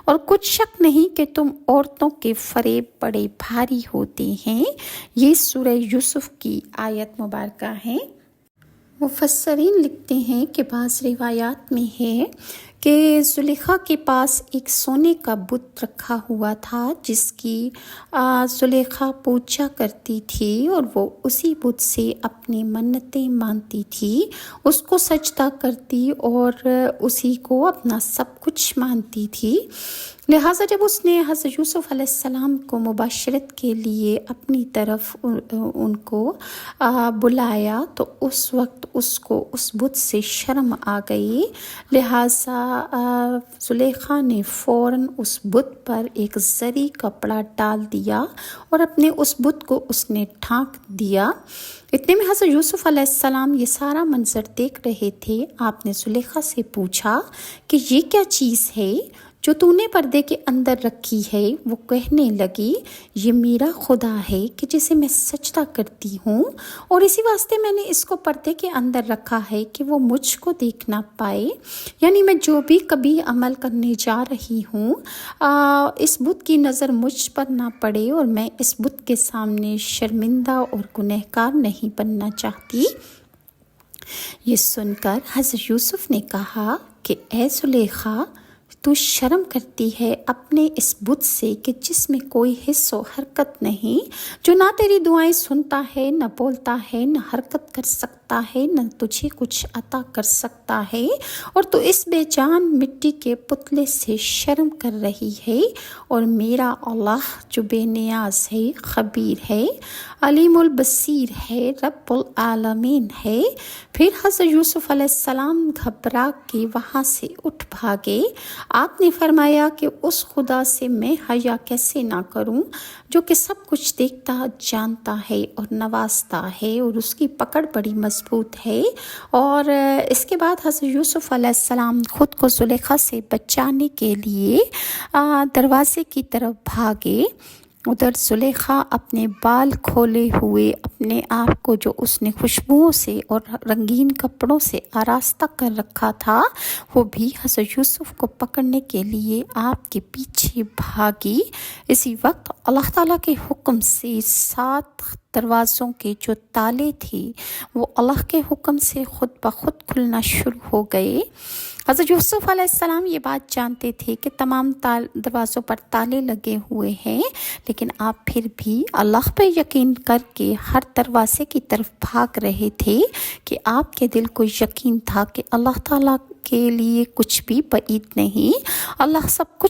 اور کچھ شک نہیں کہ تم عورتوں کے فریب بڑے بھاری ہوتے ہیں۔ یہ سورہ یوسف کی آیت مبارکہ ہے۔ مفسرین لکھتے ہیں کہ بعض روایات میں ہے کہ زلیخا کے پاس ایک سونے کا بت رکھا ہوا تھا جس کی زلیخا پوجا کرتی تھی، اور وہ اسی بت سے اپنی منتیں مانتی تھی، اس کو سجدہ کرتی اور اسی کو اپنا سب کچھ مانتی تھی۔ لہٰذا جب اس نے حضرت یوسف علیہ السلام کو مباشرت کے لیے اپنی طرف ان کو بلایا تو اس وقت اس کو اس بت سے شرم آ گئی، لہٰذا زلیخا نے فوراً اس بت پر ایک زری کپڑا ڈال دیا اور اپنے اس بت کو اس نے ڈھانک دیا۔ اتنے میں حضرت یوسف علیہ السلام یہ سارا منظر دیکھ رہے تھے۔ آپ نے زلیخا سے پوچھا کہ یہ کیا چیز ہے جو تو نے پردے کے اندر رکھی ہے؟ وہ کہنے لگی، یہ میرا خدا ہے کہ جسے میں سجدہ کرتی ہوں، اور اسی واسطے میں نے اس کو پردے کے اندر رکھا ہے کہ وہ مجھ کو دیکھ نہ پائے، یعنی میں جو بھی کبھی عمل کرنے جا رہی ہوں اس بت کی نظر مجھ پر نہ پڑے، اور میں اس بت کے سامنے شرمندہ اور گنہگار نہیں بننا چاہتی۔ یہ سن کر حضرت یوسف نے کہا کہ اے زلیخا، تو شرم کرتی ہے اپنے اس بت سے کہ جس میں کوئی حس و حرکت نہیں، جو نہ تیری دعائیں سنتا ہے، نہ بولتا ہے، نہ حرکت کر سکتا ہے، نہ تجھے کچھ عطا کر سکتا ہے، اور تو اس بے جان مٹی کے پتلے سے شرم کر رہی ہے۔ اور میرا اللہ جو بے نیاز ہے، خبیر ہے، علیم البصیر ہے، رب العالمین ہے۔ پھر حضرت یوسف علیہ السلام گھبرا کے وہاں سے اٹھ بھاگے۔ آپ نے فرمایا کہ اس خدا سے میں حیا کیسے نہ کروں جو کہ سب کچھ دیکھتا جانتا ہے اور نوازتا ہے، اور اس کی پکڑ بڑی مضبوط ہے۔ اور اس کے بعد حضرت یوسف علیہ السلام خود کو زلیخا سے بچانے کے لیے دروازے کی طرف بھاگے۔ ادھر زلیخا اپنے بال کھولے ہوئے اپنے آپ کو جو اس نے خوشبوؤں سے اور رنگین کپڑوں سے آراستہ کر رکھا تھا، وہ بھی حضرت یوسف کو پکڑنے کے لیے آپ کے پیچھے بھاگی۔ اسی وقت اللہ تعالیٰ کے حکم سے 7 دروازوں کے جو تالے تھے وہ اللہ کے حکم سے خود بخود کھلنا شروع ہو گئے۔ حضرت یوسف علیہ السلام یہ بات جانتے تھے کہ تمام دروازوں پر تالے لگے ہوئے ہیں، لیکن آپ پھر بھی اللہ پہ یقین کر کے ہر دروازے کی طرف بھاگ رہے تھے کہ آپ کے دل کو یقین تھا کہ اللہ تعالیٰ کے لیے کچھ بھی بعید نہیں، اللہ سب کچھ